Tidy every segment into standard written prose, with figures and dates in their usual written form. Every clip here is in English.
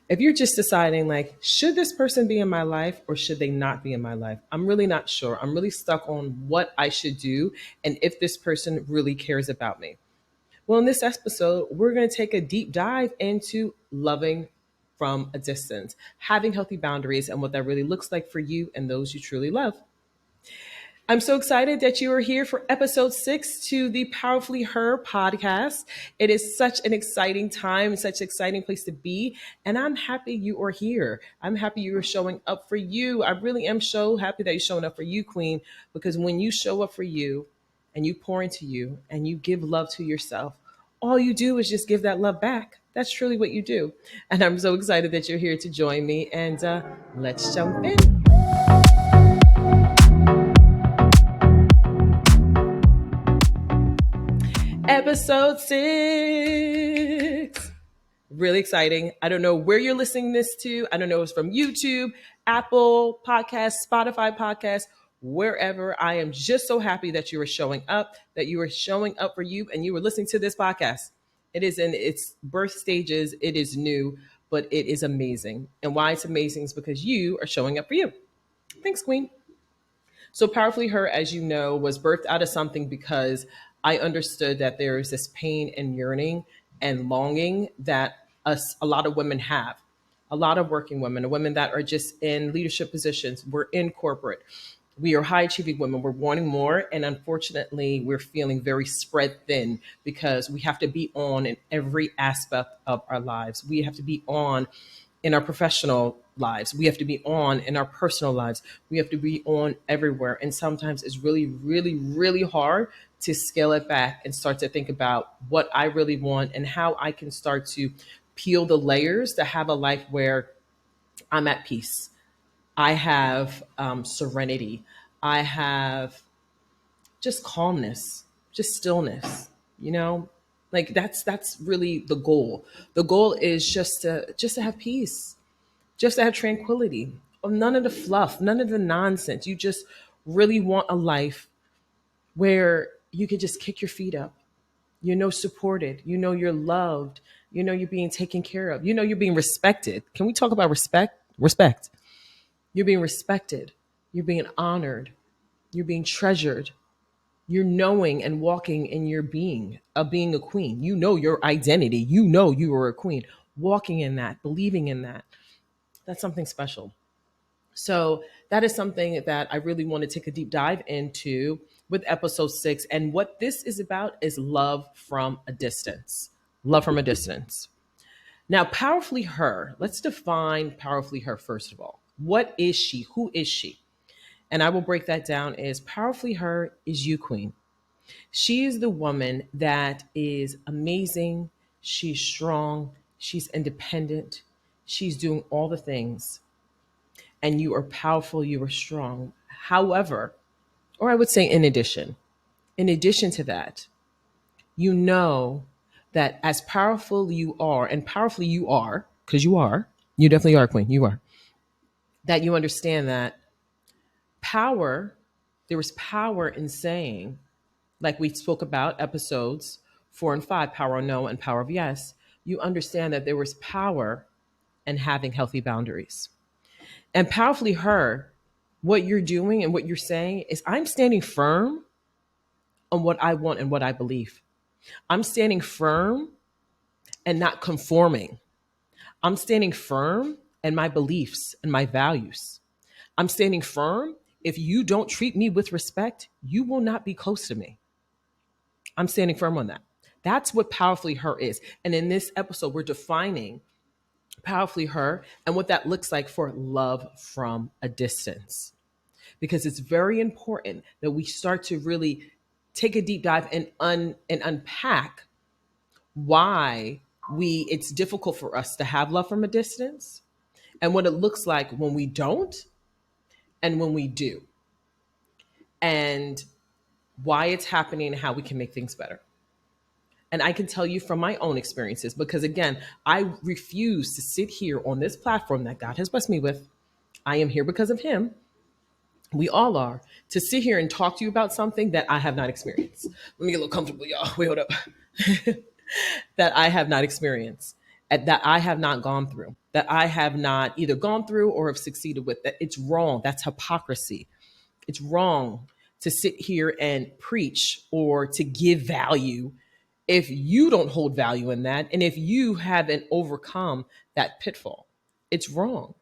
If you're just deciding, like, should this person be in my life or should they not be in my life? I'm really not sure. I'm really stuck on what I should do and if this person really cares about me. Well, in this episode, we're going to take a deep dive into loving from a distance, having healthy boundaries, and what that really looks like for you and those you truly love. I'm so excited that you are here for episode 6 to the Powerfully Her podcast. It is such an exciting time, such an exciting place to be. And I'm happy you are here. I'm happy you are showing up for you. I really am so happy that you're showing up for you, Queen, because when you show up for you and you pour into you and you give love to yourself, all you do is just give that love back. That's truly what you do. And I'm so excited that you're here to join me. And let's jump in. Episode 6. Really exciting. I don't know where you're listening this to. I don't know if it's from YouTube, Apple Podcasts, Spotify Podcasts, wherever. I am just so happy that you are showing up, that you are showing up for you and you are listening to this podcast. It is in its birth stages. It is new, but it is amazing. And why it's amazing is because you are showing up for you. Thanks, Queen. So Powerfully Her, as you know, was birthed out of something because I understood that there is this pain and yearning and longing that a lot of women have. A lot of working women that are just in leadership positions. We're in corporate. We are high achieving women. We're wanting more. And unfortunately, we're feeling very spread thin because we have to be on in every aspect of our lives. We have to be on in our professional lives. We have to be on in our personal lives. We have to be on everywhere. And sometimes it's really, really, really hard to scale it back and start to think about what I really want and how I can start to peel the layers to have a life where I'm at peace. I have serenity. I have just calmness, just stillness, you know? Like that's really the goal. The goal is just to have peace, just to have tranquility. None of the fluff, none of the nonsense. You just really want a life where you can just kick your feet up. You know, supported. You know, you're loved. You know, you're being taken care of. You know, you're being respected. Can we talk about respect? Respect. You're being respected. You're being honored. You're being treasured. You're knowing and walking in your being of being a queen. You know your identity. You know you are a queen. Walking in that, believing in that. That's something special. So that is something that I really want to take a deep dive into with episode 6. And what this is about is love from a distance. Love from a distance. Now, powerfully her, let's define powerfully her first of all. What is she? Who is she? And I will break that down as powerfully her is you, queen. She is the woman that is amazing. She's strong. She's independent. She's doing all the things. And you are powerful. You are strong. However, or I would say in addition to that, you know that as powerful you are, and powerfully you are, because you definitely are, queen, you are, that you understand that power, there is power in saying, like we spoke about episodes 4 and 5, power of no and power of yes, you understand that there was power in having healthy boundaries. And powerfully her, what you're doing and what you're saying is I'm standing firm on what I want and what I believe. I'm standing firm and not conforming. I'm standing firm in my beliefs and my values. I'm standing firm. If you don't treat me with respect, you will not be close to me. I'm standing firm on that. That's what powerfully her is. And in this episode, we're defining powerfully her and what that looks like for love from a distance. Because it's very important that we start to really take a deep dive and unpack why we it's difficult for us to have love from a distance and what it looks like when we don't and when we do, and why it's happening and how we can make things better. And I can tell you from my own experiences, because again, I refuse to sit here on this platform that God has blessed me with. I am here because of Him. We all are, to sit here and talk to you about something that I have not experienced. Let me get a little comfortable, y'all. Wait, hold up. That I have not experienced. that I have not gone through, that I have not either gone through or have succeeded with. That it's wrong. That's hypocrisy. It's wrong to sit here and preach or to give value if you don't hold value in that and if you haven't overcome that pitfall. It's wrong.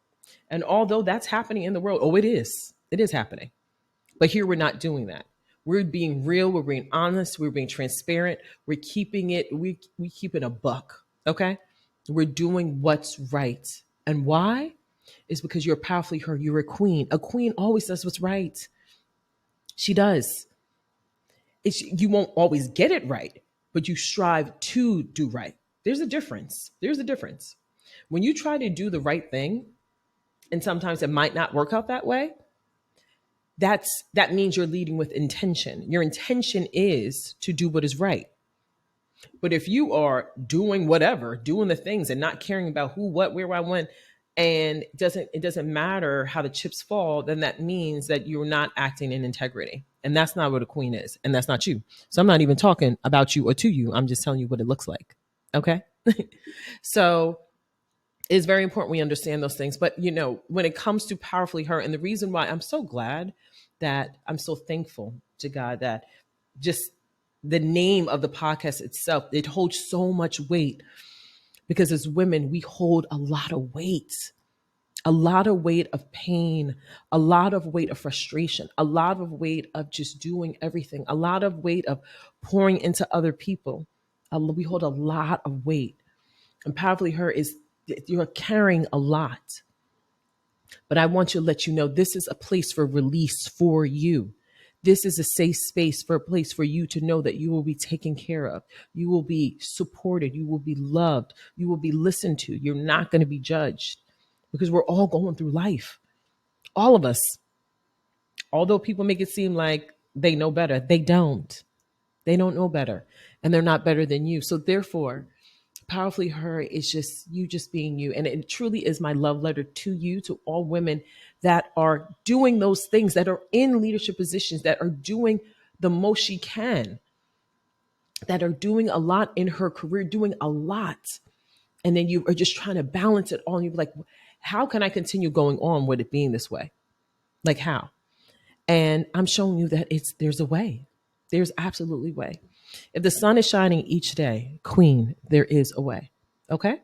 And although that's happening in the world, oh, it is happening. But here we're not doing that. We're being real, we're being honest, we're being transparent, we're keeping it, we keep it a buck. Okay. We're doing what's right. And why? Is because you're powerfully heard. You're a queen. A queen always does what's right. She does. You won't always get it right, but you strive to do right. There's a difference. There's a difference. When you try to do the right thing, and sometimes it might not work out that way, that means you're leading with intention. Your intention is to do what is right. But if you are doing whatever, doing the things and not caring about who, what, where, why, when, and it doesn't matter how the chips fall, then that means that you're not acting in integrity. And that's not what a queen is. And that's not you. So I'm not even talking about you or to you. I'm just telling you what it looks like. Okay. So it's very important we understand those things. But, when it comes to powerfully her, and the reason why I'm so glad, that I'm so thankful to God that just the name of the podcast itself, it holds so much weight, because as women, we hold a lot of weight of pain, a lot of weight of frustration, a lot of weight of just doing everything, a lot of weight of pouring into other people. We hold a lot of weight. And powerfully her is, you're carrying a lot. But I want to let you know, this is a place for release for you. This is a safe space, for a place for you to know that you will be taken care of. You will be supported. You will be loved. You will be listened to. You're not going to be judged, because we're all going through life. All of us. Although people make it seem like they know better, they don't. They don't know better, and they're not better than you. So therefore, powerfully her is just you, just being you. And it truly is my love letter to you, to all women that are doing those things, that are in leadership positions, that are doing the most she can, that are doing a lot in her career, doing a lot. And then you are just trying to balance it all. And you're like, how can I continue going on with it being this way? Like, how? And I'm showing you that there's a way. There's absolutely a way. If the sun is shining each day, queen, there is a way. Okay.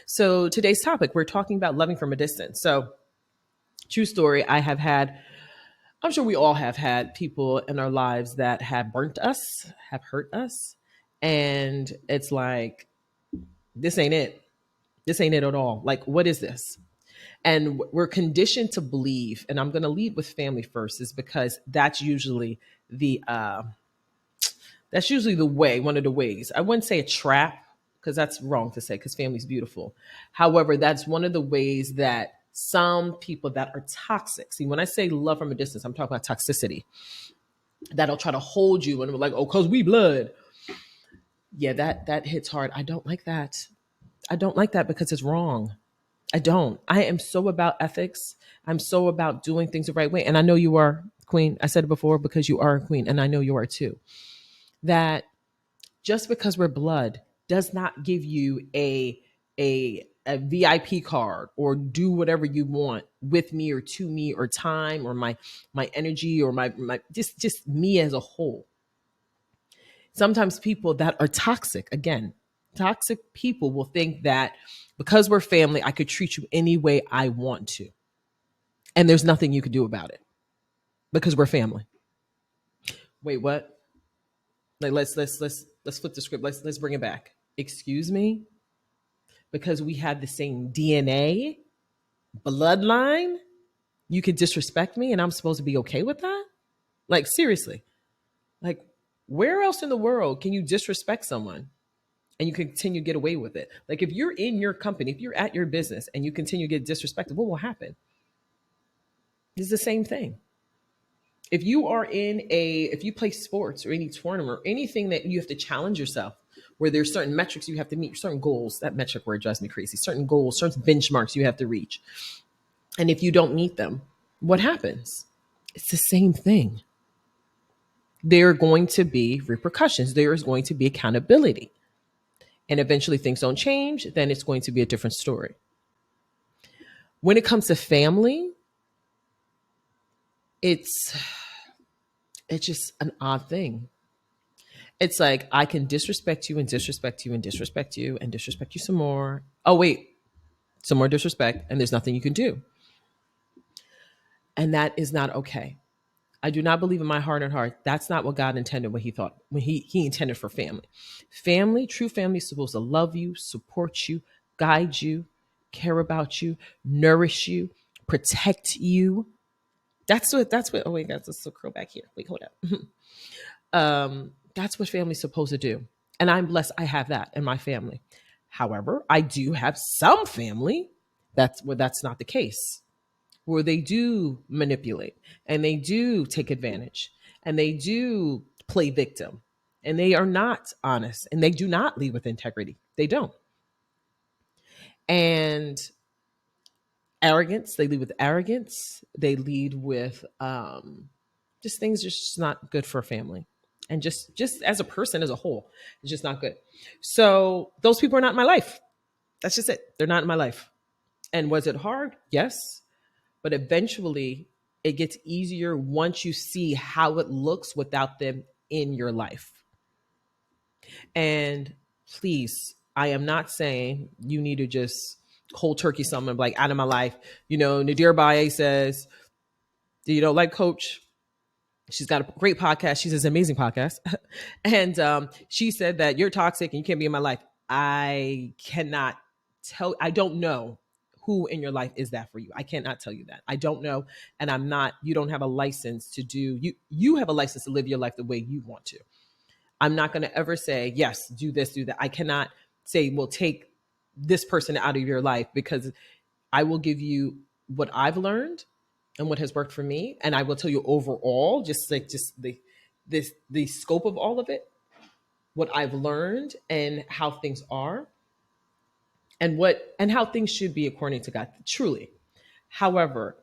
So today's topic, we're talking about loving from a distance. So true story, I'm sure we all have had people in our lives that have burnt us, have hurt us. And it's like, this ain't it. This ain't it at all. Like, what is this? And we're conditioned to believe, and I'm going to lead with family first, is because the that's usually the way, one of the ways. I wouldn't say a trap, because that's wrong to say, because family's beautiful. However, that's one of the ways that some people that are toxic. See, when I say love from a distance, I'm talking about toxicity. That'll try to hold you and we're like, oh, cause we blood. Yeah, that hits hard. I don't like that. I don't like that, because it's wrong. I don't. I am so about ethics. I'm so about doing things the right way. And I know you are, queen. I said it before, because you are a queen, and I know you are too. That just because we're blood does not give you a VIP card, or do whatever you want with me or to me, or time, or my energy, or my just me as a whole. Sometimes people that are toxic, again, toxic people will think that because we're family, I could treat you any way I want to. And there's nothing you could do about it, because we're family. Wait, what? Like, let's flip the script. Let's bring it back. Excuse me? Because we have the same DNA, bloodline, you could disrespect me and I'm supposed to be okay with that? Like, seriously. Like, where else in the world can you disrespect someone and you continue to get away with it? Like, if you're in your company, if you're at your business and you continue to get disrespected, what will happen? It's the same thing. If you play sports or any tournament or anything that you have to challenge yourself, where there's certain metrics you have to meet, certain goals, that metric word drives me crazy, certain goals, certain benchmarks you have to reach. And if you don't meet them, what happens? It's the same thing. There are going to be repercussions. There is going to be accountability. and eventually things don't change, then it's going to be a different story. When it comes to family, it's it's just an odd thing. It's like I can disrespect you and disrespect you and disrespect you and disrespect you some more. Oh wait, some more disrespect, and there's nothing you can do. And that is not okay. I do not believe in my heart and heart that's not what God intended when he intended for family. Family, true family is supposed to love you, support you, guide you, care about you, nourish you, protect you. That's what oh wait, that's a little curl back here. Wait, hold up. That's what family's supposed to do. And I'm blessed I have that in my family. However, I do have some family that's where that's not the case, where they do manipulate and they do take advantage and they do play victim and they are not honest and they do not lead with integrity. They don't. And arrogance, they lead with arrogance. They lead with just things just not good for a family. And just as a person as a whole, it's just not good. So those people are not in my life. That's just it. They're not in my life. And was it hard? Yes. But eventually it gets easier once you see how it looks without them in your life. And please, I am not saying you need to just cold turkey someone like out of my life. You know, Nadir Baye says, do you know, like coach? She's got a great podcast. She has an amazing podcast. And she said that you're toxic and you can't be in my life. I cannot I don't know who in your life is that for you. I cannot tell you that. I don't know. And I'm not, you don't have a license to do, you have a license to live your life the way you want to. I'm not going to ever say, yes, do this, do that. I cannot say, well, take this person out of your life because I will give you what I've learned and what has worked for me. And I will tell you overall, just the scope of all of it, what I've learned and how things are and how things should be according to God, truly. However,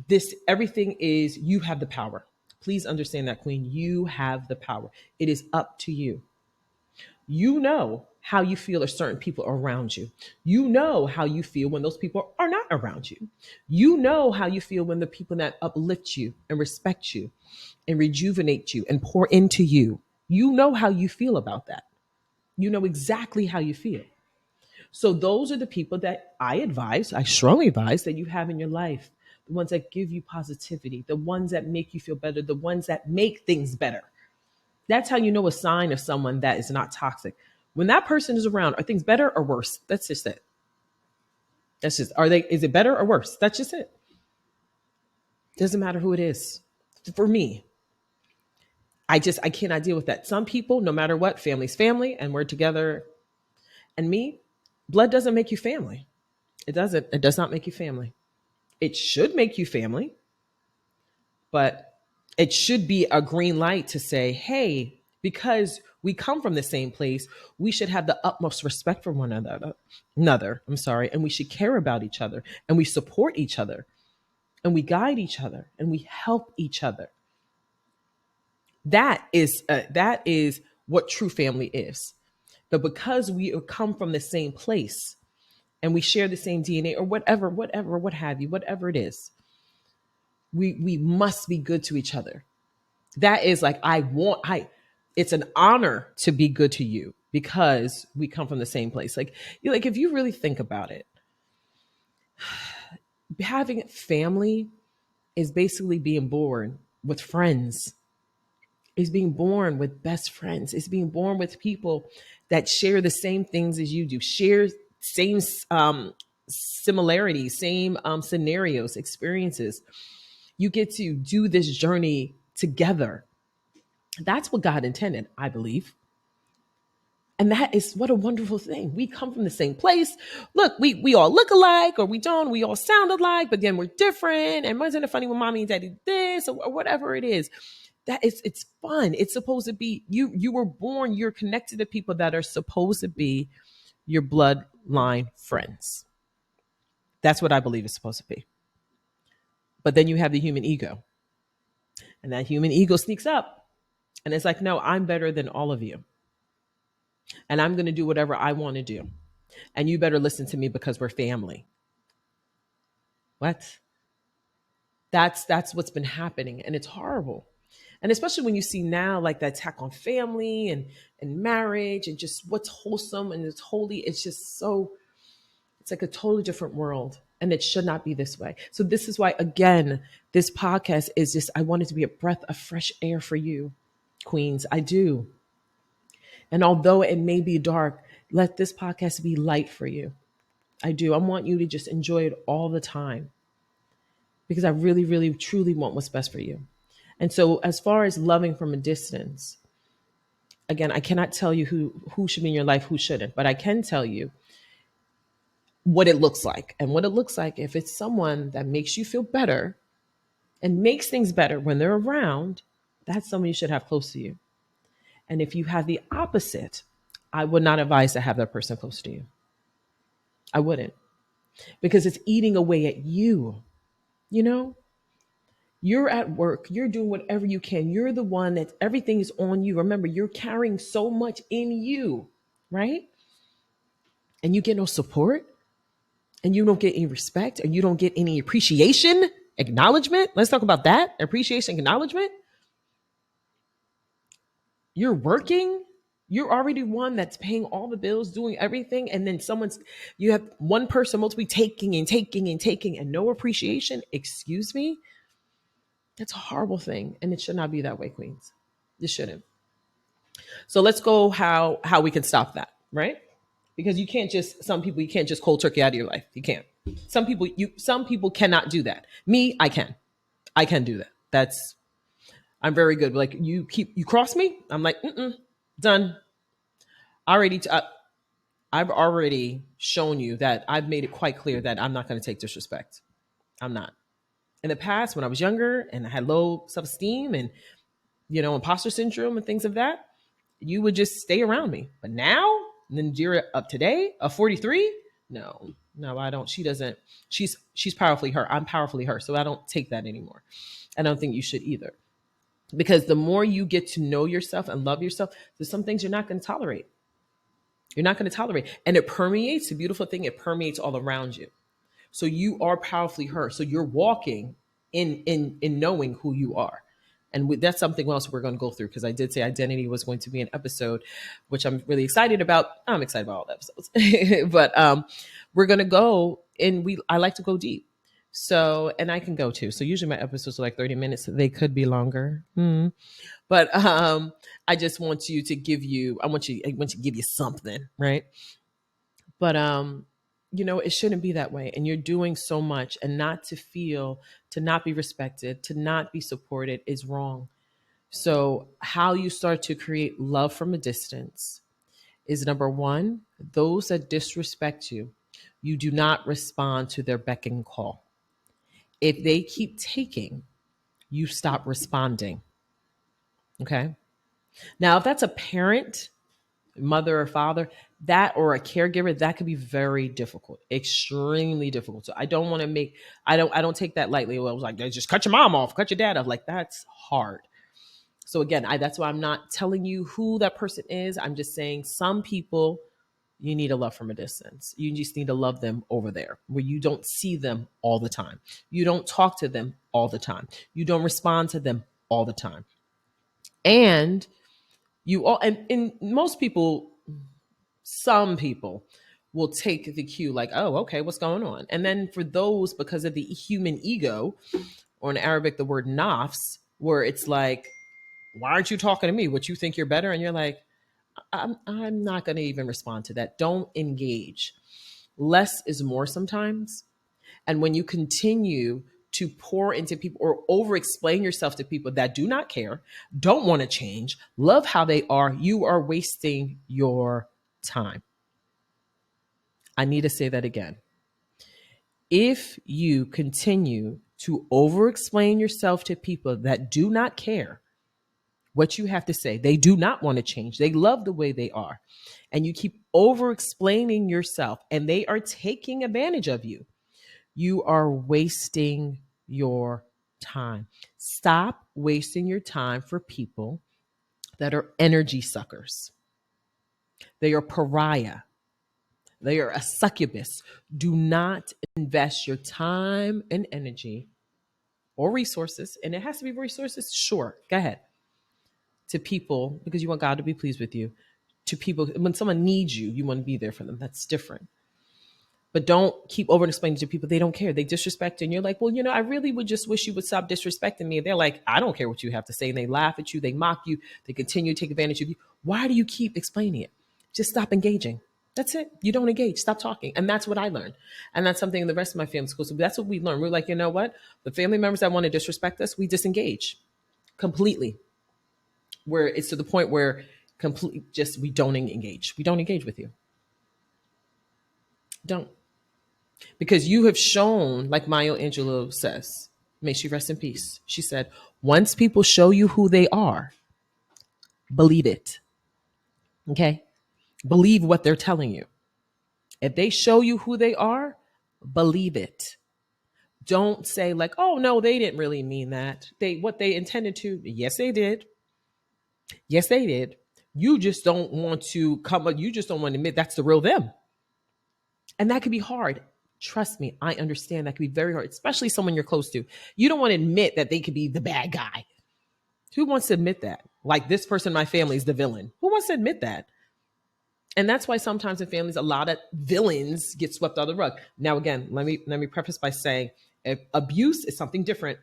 this everything is you have the power. Please understand that, Queen. You have the power. It is up to you. You know how you feel are certain people around you. You know how you feel when those people are not around you. You know how you feel when the people that uplift you and respect you and rejuvenate you and pour into you. You know how you feel about that. You know exactly how you feel. So those are the people that I strongly advise that you have in your life. The ones that give you positivity, the ones that make you feel better, the ones that make things better. That's how you know a sign of someone that is not toxic. When that person is around, are things better or worse? That's just it. Is it better or worse? That's just it. Doesn't matter who it is. For me, I cannot deal with that. Some people, no matter what, family's family and we're together. And me, blood doesn't make you family. It doesn't. It does not make you family. It should make you family, but it should be a green light to say, hey, because we come from the same place, we should have the utmost respect for one another. I'm sorry. And we should care about each other and we support each other and we guide each other and we help each other. That is what true family is. But because we come from the same place and we share the same DNA or whatever, what have you, whatever it is, we must be good to each other. That is like it's an honor to be good to you because we come from the same place. Like if you really think about it, having family is basically being born with friends, is being born with best friends, is being born with people that share the same things as you do, share same similarities, same scenarios, experiences. You get to do this journey together. That's what God intended, I believe. And that is what a wonderful thing. We come from the same place. Look, we all look alike or we don't. We all sound alike, but then we're different. And wasn't it funny when mommy and daddy did this or whatever it is? It's fun. It's supposed to be you were born, you're connected to people that are supposed to be your bloodline friends. That's what I believe it's supposed to be. But then you have the human ego. And that human ego sneaks up and it's like, no, I'm better than all of you. and I'm going to do whatever I want to do. And you better listen to me because we're family. What? That's what's been happening, and it's horrible. And especially when you see now like the attack on family and marriage and just what's wholesome and it's holy, it's just so, it's like a totally different world. And it should not be this way. So this is why, again, this podcast is just, I want it to be a breath of fresh air for you, queens. I do. And although it may be dark, let this podcast be light for you. I do. I want you to just enjoy it all the time because I really, really, truly want what's best for you. And so, as far as loving from a distance, again, I cannot tell you who should be in your life, who shouldn't, but I can tell you what it looks like. And what it looks like, if it's someone that makes you feel better and makes things better when they're around, that's someone you should have close to you. And if you have the opposite, I would not advise to have that person close to you. I wouldn't, because it's eating away at you. You know, you're at work, you're doing whatever you can. You're the one that everything is on you. Remember, you're carrying so much in you, right? And you get no support and you don't get any respect and you don't get any appreciation, acknowledgement. Let's talk about that. Appreciation, acknowledgement. You're working. You're already one that's paying all the bills, doing everything. And then you have one person multiply taking and taking and taking and no appreciation. Excuse me. That's a horrible thing. And it should not be that way, queens. It shouldn't. So let's go how we can stop that, right? Because some people you can't just cold turkey out of your life. You can't. Some people cannot do that. Me, I can. I can do that. I'm very good. Like you cross me, I'm like, done. Already I've already shown you that I've made it quite clear that I'm not going to take disrespect. I'm not. In the past, when I was younger and I had low self-esteem and imposter syndrome and things of that, you would just stay around me. But now, Nigeria up today, a 43, no, I don't. She doesn't. She's powerfully her. I'm powerfully her. So I don't take that anymore. I don't think you should either. Because the more you get to know yourself and love yourself, there's some things you're not going to tolerate. You're not going to tolerate. And it permeates, the beautiful thing, it permeates all around you. So you are powerfully her. So you're walking in knowing who you are. And that's something else we're going to go through, because I did say identity was going to be an episode, which I'm really excited about. I'm excited about all the episodes, but we're going to go and I like to go deep. So, and I can go too. So usually my episodes are like 30 minutes. They could be longer. But I just want you to I want to give you something, right? But it shouldn't be that way. And you're doing so much, and to not be respected, to not be supported is wrong. So how you start to create love from a distance is, number one, those that disrespect you, you do not respond to their beck and call. If they keep taking, you stop responding. Okay. Now, if that's a parent, mother or father, that, or a caregiver, that could be very difficult, extremely difficult. So I don't take that lightly. Well, I was like, just cut your mom off, cut your dad off. Like, that's hard. So again, that's why I'm not telling you who that person is. I'm just saying some people, you need to love from a distance. You just need to love them over there where you don't see them all the time. You don't talk to them all the time. You don't respond to them all the time. And and most people, some people will take the cue like, oh, okay, what's going on? And then for those, because of the human ego, or in Arabic, the word nafs, where it's like, why aren't you talking to me? What, you think you're better? And you're like, I'm not going to even respond to that. Don't engage. Less is more sometimes. And when you continue to pour into people or over explain yourself to people that do not care, don't want to change, love how they are, you are wasting your time. I need to say that again. If you continue to over explain yourself to people that do not care what you have to say, they do not want to change, they love the way they are, and you keep over explaining yourself and they are taking advantage of you, you are wasting your time. Stop wasting your time for people that are energy suckers. They are pariah. They are a succubus. Do not invest your time and energy or resources, and it has to be resources, sure, go ahead, to people because you want God to be pleased with you. To people, when someone needs you, you want to be there for them. That's different. But don't keep over explaining to people. They don't care. They disrespect you. And you're like, well, I really would just wish you would stop disrespecting me. And they're like, I don't care what you have to say. And they laugh at you. They mock you. They continue to take advantage of you. Why do you keep explaining it? Just stop engaging. That's it. You don't engage. Stop talking. And that's what I learned. And that's something in the rest of my family school. So that's what we learned. We're like, you know what? The family members that want to disrespect us, we disengage completely. Where it's to the point where completely just we don't engage. We don't engage with you. Don't. Because you have shown, like Maya Angelou says, may she rest in peace. She said, once people show you who they are, believe it. Okay? Believe what they're telling you. If they show you who they are, believe it. Don't say like, oh no, they didn't really mean that. What they intended to, yes, they did. Yes, they did. You just don't want to you just don't want to admit that's the real them. And that could be hard. Trust me, I understand that could be very hard, especially someone you're close to. You don't want to admit that they could be the bad guy. Who wants to admit that? Like this person in my family is the villain. Who wants to admit that? And that's why sometimes in families, a lot of villains get swept under the rug. Now, again, let me preface by saying if abuse is something different,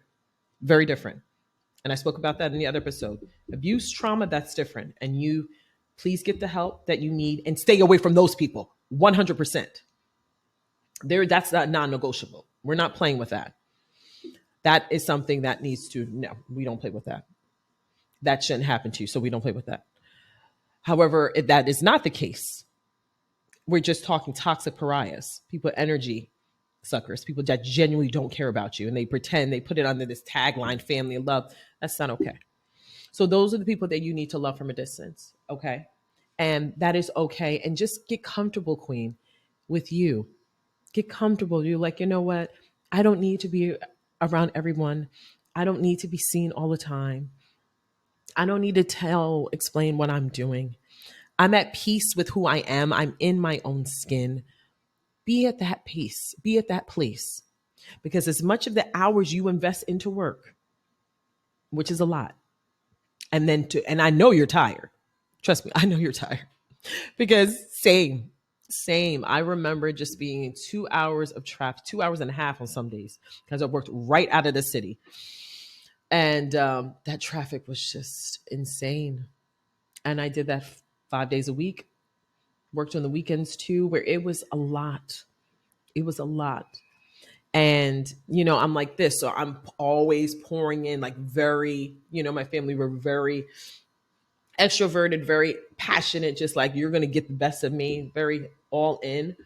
very different. And I spoke about that in the other episode. Abuse, trauma, that's different. And you please get the help that you need and stay away from those people 100%. That's not non-negotiable. We're not playing with that. That is something that needs to, no, we don't play with that. That shouldn't happen to you, so we don't play with that. However, if that is not the case, we're just talking toxic pariahs, people energy suckers, people that genuinely don't care about you and they pretend, they put it under this tagline, family and love. That's not okay. So those are the people that you need to love from a distance, okay? And that is okay. And just get comfortable, Queen, with you. Get comfortable. You're like, you know what? I don't need to be around everyone. I don't need to be seen all the time. I don't need to explain what I'm doing. I'm at peace with who I am. I'm in my own skin. Be at that peace. Be at that place. Because as much of the hours you invest into work, which is a lot, and I know you're tired. Trust me, I know you're tired. Because same. I remember just being in 2 hours of traffic, 2 hours and a half on some days, because I worked right out of the city. And that traffic was just insane. And I did that 5 days a week, worked on the weekends too, where it was a lot. It was a lot. And, I'm like this. So I'm always pouring in like very, my family were very extroverted, very passionate, just like you're going to get the best of me, very all in.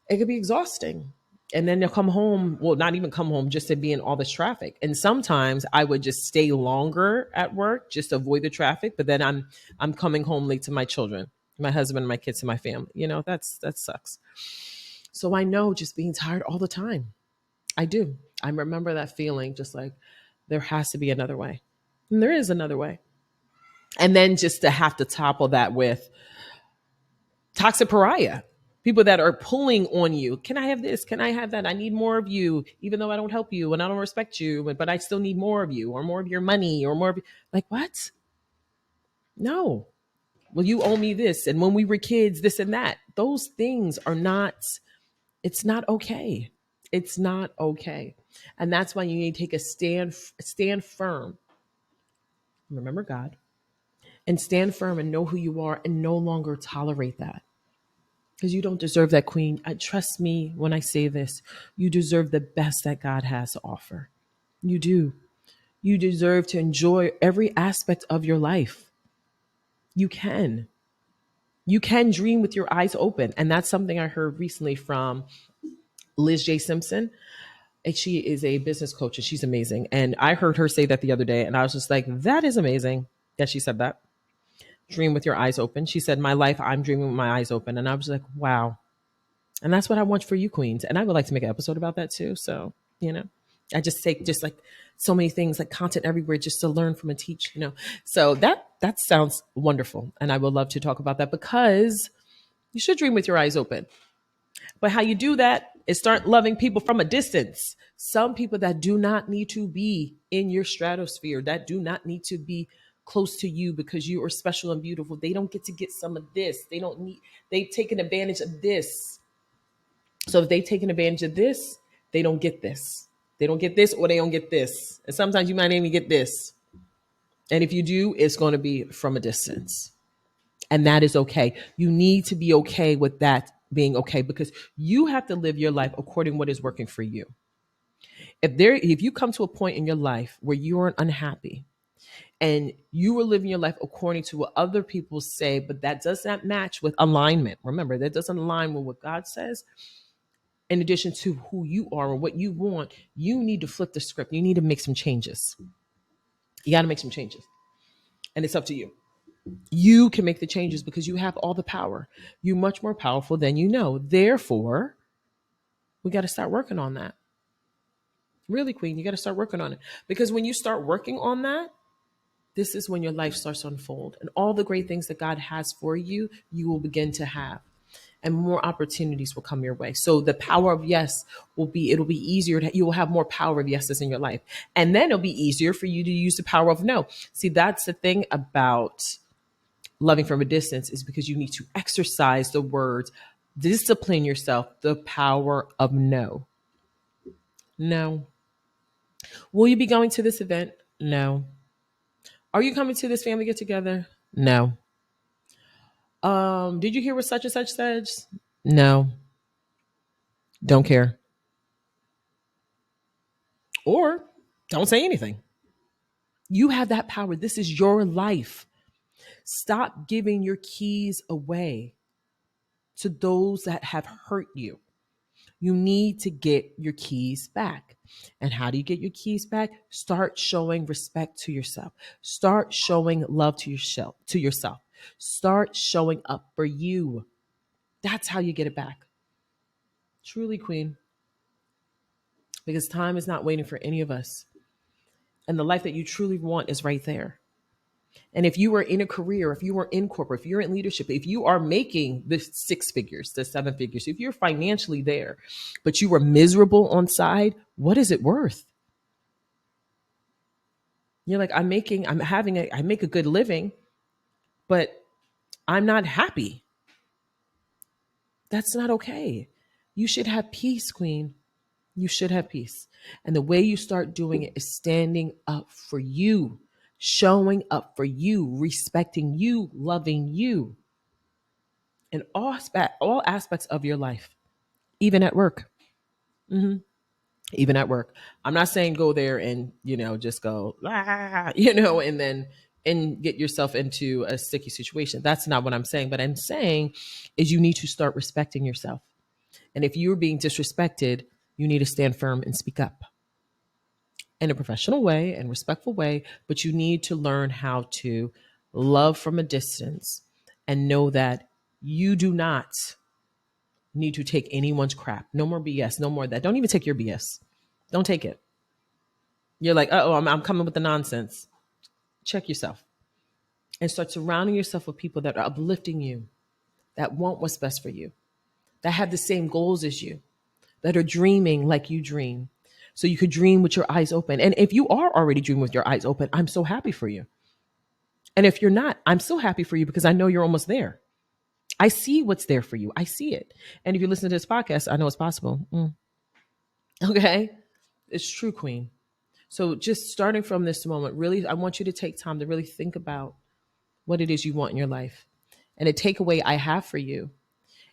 It could be exhausting. And then they'll come home, well, not even come home, just to be in all this traffic. And sometimes I would just stay longer at work just to avoid the traffic. But then I'm coming home late to my children, my husband, my kids, and my family. That sucks. So I know just being tired all the time. I do. I remember that feeling, just like there has to be another way. And there is another way. And then just to have to topple that with toxic pariah, people that are pulling on you. Can I have this? Can I have that? I need more of you, even though I don't help you and I don't respect you, but I still need more of you or more of your money or more of like, what? No. Well, you owe me this. And when we were kids, this and that. Those things are not, it's not okay. It's not okay. And that's why you need to take a stand firm. Remember God. And stand firm and know who you are and no longer tolerate that. Because you don't deserve that, Queen. Trust me when I say this. You deserve the best that God has to offer. You do. You deserve to enjoy every aspect of your life. You can. You can dream with your eyes open. And that's something I heard recently from Liz J. Simpson. And she is a business coach and she's amazing. And I heard her say that the other day. And I was just like, that is amazing that she said that. Dream with your eyes open. She said, my life, I'm dreaming with my eyes open. And I was like, wow. And that's what I want for you, Queens. And I would like to make an episode about that too. So, I just take just like so many things, like content everywhere, just to learn from and teach, you know. So that sounds wonderful. And I would love to talk about that, because you should dream with your eyes open. But how you do that is start loving people from a distance. Some people that do not need to be in your stratosphere, that do not need to be close to you because you are special and beautiful. They don't get to get some of this. They don't need, they've taken advantage of this. So if they've taken advantage of this, they don't get this. They don't get this, or they don't get this. And sometimes you might even get this. And if you do, it's going to be from a distance. And that is okay. You need to be okay with that being okay, because you have to live your life according to what is working for you. If you come to a point in your life where you are unhappy and you are living your life according to what other people say, but that does not match with alignment. Remember, that doesn't align with what God says. In addition to who you are and what you want, you need to flip the script. You need to make some changes. You got to make some changes. And it's up to you. You can make the changes because you have all the power. You're much more powerful than you know. Therefore, we got to start working on that. Really, Queen, you got to start working on it. Because when you start working on that, this is when your life starts to unfold. And all the great things that God has for you, you will begin to have. And more opportunities will come your way. So the power of yes it'll be easier you will have more power of yeses in your life. And then it'll be easier for you to use the power of no. See, that's the thing about loving from a distance, is because you need to exercise the words, discipline yourself, the power of no. No. Will you be going to this event? No. Are you coming to this family get together? No. Did you hear what such and such says? No. Don't care. Or don't say anything. You have that power. This is your life. Stop giving your keys away to those that have hurt you. You need to get your keys back. And how do you get your keys back? Start showing respect to yourself. Start showing love to yourself. Start showing up for you. That's how you get it back. Truly, Queen. Because time is not waiting for any of us. And the life that you truly want is right there. And if you are in a career, if you are in corporate, if you're in leadership, if you are making the six figures, the seven figures, if you're financially there, but you are miserable on side, what is it worth? You're like, I make a good living, but I'm not happy. That's not okay. You should have peace, Queen. You should have peace. And the way you start doing it is standing up for you, showing up for you, respecting you, loving you in all aspects of your life, even at work. hmm Even at work. I'm not saying go there and, just go, and then and get yourself into a sticky situation. That's not what I'm saying. But I'm saying is you need to start respecting yourself. And if you're being disrespected, you need to stand firm and speak up in a professional way and respectful way. But you need to learn how to love from a distance and know that you do not need to take anyone's crap. No more BS. No more of that. Don't even take your BS. Don't take it. You're like, oh, I'm coming with the nonsense. Check yourself and start surrounding yourself with people that are uplifting you, that want what's best for you, that have the same goals as you, that are dreaming like you dream. So you could dream with your eyes open. And if you are already dreaming with your eyes open, I'm so happy for you. And if you're not, I'm so happy for you because I know you're almost there. I see what's there for you. I see it. And if you listen to this podcast, I know it's possible. Okay. It's true, Queen. So just starting from this moment, really, I want you to take time to really think about what it is you want in your life. And a takeaway I have for you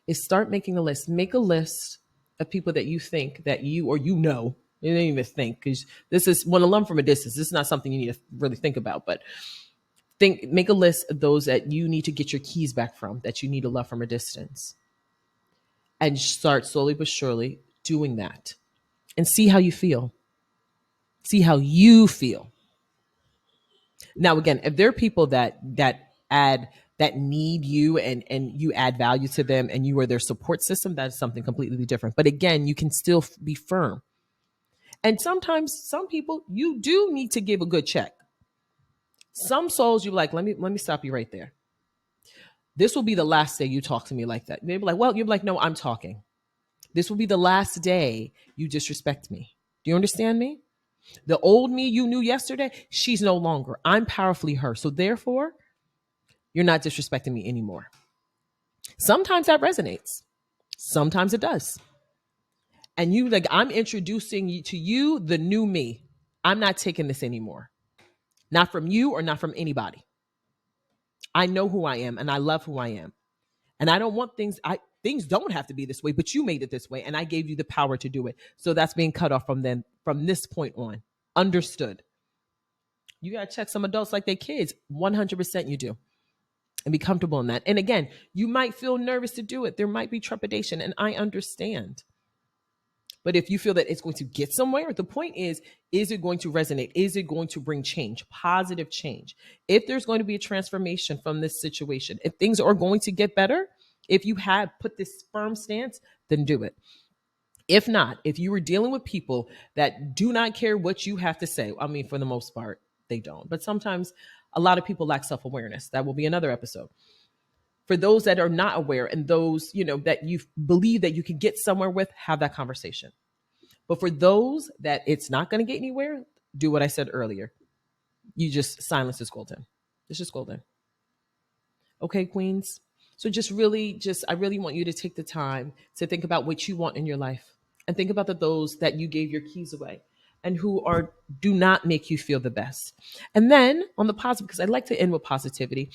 is start making a list. Make a list of people that you think that you or you know. You don't even think, because this is when a lump from a distance. This is not something you need to really think about, but make a list of those that you need to get your keys back from, that you need to love from a distance. And start slowly but surely doing that. And see how you feel. See how you feel. Now, again, if there are people that need you and you add value to them and you are their support system, that's something completely different. But again, you can still be firm. And sometimes some people you do need to give a good check. Some souls you like, let me stop you right there. This will be the last day you talk to me like that. They'll be like, well, you're like, no, I'm talking. This will be the last day you disrespect me. Do you understand me? The old me you knew yesterday, she's no longer. I'm powerfully her. So therefore, you're not disrespecting me anymore. Sometimes that resonates. Sometimes it does. And you like, I'm introducing you to you, the new me. I'm not taking this anymore. Not from you or not from anybody. I know who I am and I love who I am. And I don't want things don't have to be this way, but you made it this way and I gave you the power to do it. So that's being cut off from this point on. Understood. You got to check some adults like they kids. 100% you do. And be comfortable in that. And again, you might feel nervous to do it. There might be trepidation and I understand. But if you feel that it's going to get somewhere, the point is it going to resonate? Is it going to bring change, positive change? If there's going to be a transformation from this situation, if things are going to get better, if you have put this firm stance, then do it. If not, if you were dealing with people that do not care what you have to say, I mean, for the most part, they don't. But sometimes a lot of people lack self-awareness. That will be another episode. For those that are not aware and those, that you believe that you can get somewhere with, have that conversation. But for those that it's not going to get anywhere, do what I said earlier. You just silence is golden. It's just golden. Okay, queens. So I really want you to take the time to think about what you want in your life and think about those that you gave your keys away and who do not make you feel the best. And then on the positive, because I like to end with positivity,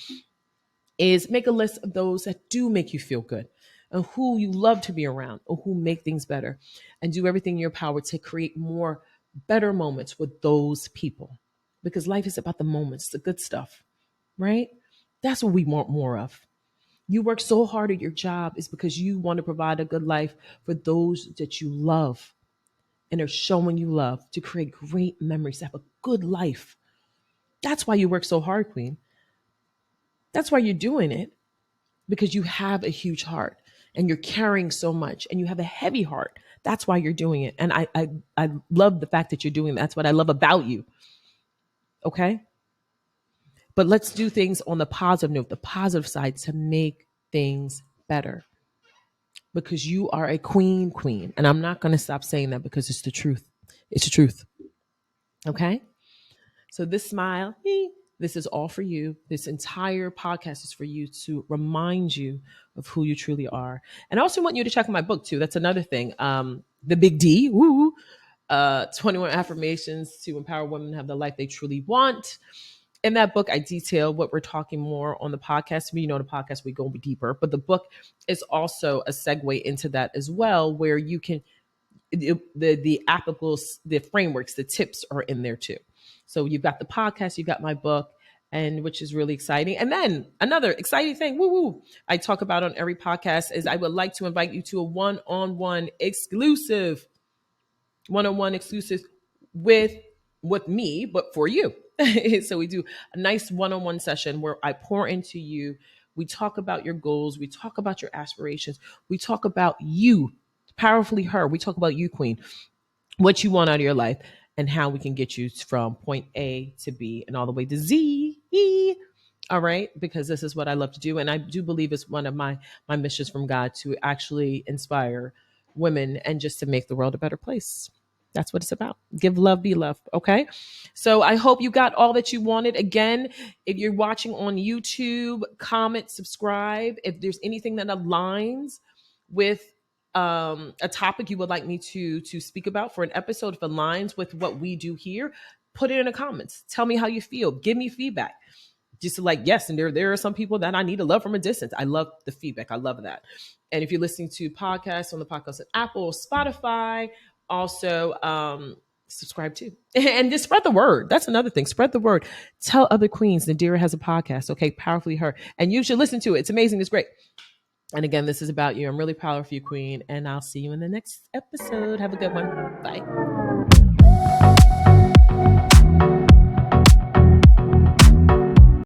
is make a list of those that do make you feel good and who you love to be around or who make things better, and do everything in your power to create more better moments with those people, because life is about the moments, the good stuff, right? That's what we want more of. You work so hard at your job is because you want to provide a good life for those that you love and are showing you love, to create great memories, to have a good life. That's why you work so hard, queen. That's why you're doing it, because you have a huge heart and you're carrying so much and you have a heavy heart. That's why you're doing it. And I love the fact that you're doing that. That's what I love about you. Okay. But let's do things on the positive note, the positive side, to make things better, because you are a queen. And I'm not going to stop saying that because it's the truth. It's the truth. Okay. So this smile, this is all for you. This entire podcast is for you, to remind you of who you truly are. And I also want you to check out my book too. That's another thing. The Big D, 21 affirmations to empower women to have the life they truly want. In that book, I detail what we're talking more on the podcast. The podcast, we go deeper, but the book is also a segue into that as well, where you can, the applicable, the frameworks, the tips are in there too. So you've got the podcast, you've got my book, and which is really exciting. And then another exciting thing, I talk about on every podcast, is I would like to invite you to a one-on-one exclusive with me, but for you. So we do a nice one-on-one session where I pour into you. We talk about your goals. We talk about your aspirations. We talk about you, powerfully her. We talk about you, queen, what you want out of your life and how we can get you from point A to B and all the way to Z. All right. Because this is what I love to do. And I do believe it's one of my missions from God, to actually inspire women and just to make the world a better place. That's what it's about. Give love, be loved. Okay. So I hope you got all that you wanted. Again, if you're watching on YouTube, comment, subscribe. If there's anything that aligns with a topic you would like me to speak about for an episode, if it aligns with what we do here, put it in the comments. Tell me how you feel. Give me feedback. Just like, yes, and there are some people that I need to love from a distance. I love the feedback. I love that. And if you're listening to podcasts on the podcast at Apple, Spotify, also subscribe too. And just spread the word. That's another thing. Spread the word. Tell other queens Nadira has a podcast. Okay, powerfully her. And you should listen to it. It's amazing. It's great. And again, this is about you. I'm really proud of you, queen. And I'll see you in the next episode. Have a good one. Bye.